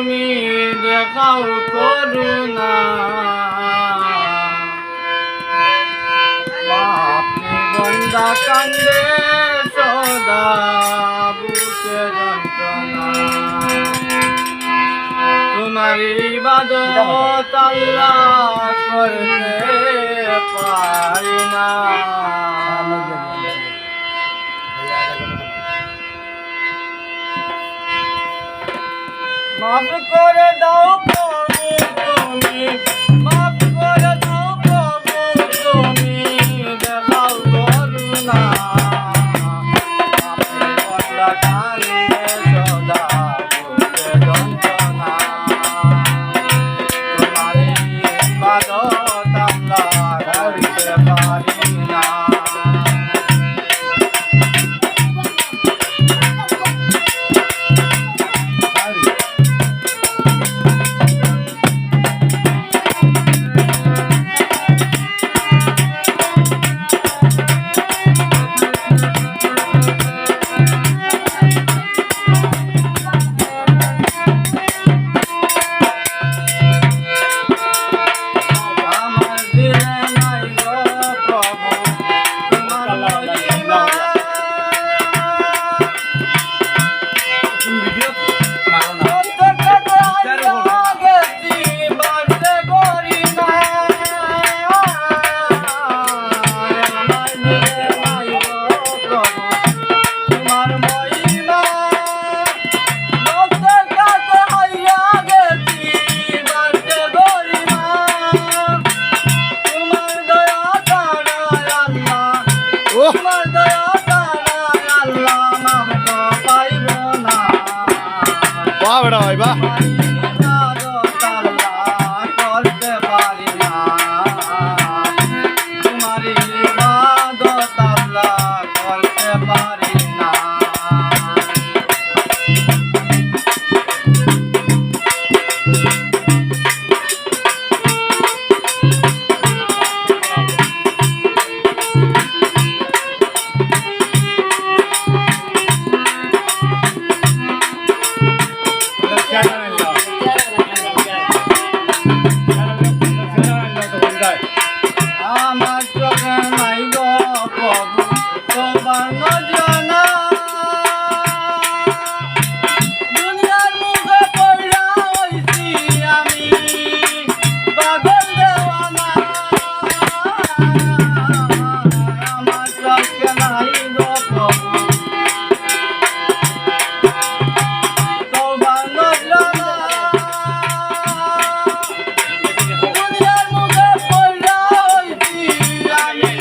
তুমি দেখাও করুণা বাপরে বন্দা কান্দে সদা বুকে যন্ত্রণা তোমার ইবাদত আল্লাহ করতে পারি না মাফ করে দাও প্রভু তুমি মাফ করে দাও প্রভু তুমি দেখাও করুণা বাপরে বন্দা কান্দে সদা বুকে যন্ত্রণা তোমার ইবাদত আল্লাহ করতে পারি না বাহ বেটা ভাই বাহ করতে পারি না তোমার ইবাদত আল্লাহ করতে পারি না আমার চোখে নাই গো প্রভু তোমার নজনা দুনিয়ার মুখে পড়া হইছি আমি পাগল দেওয়ানা আমার চোখে নাই গো প্রভু তোমার নজনা দুনিয়ার মুখে পড়া হইছি আমি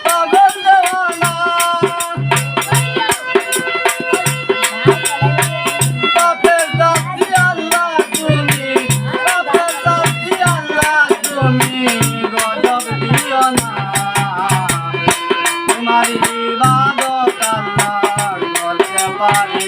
পাগল দেওয়ানা বাপের দাসী আল্লাহ তুমি বাপের দাসী আল্লাহ তুমি গজব দিও না তোমার ইবাদত আল্লাহ করতে পারি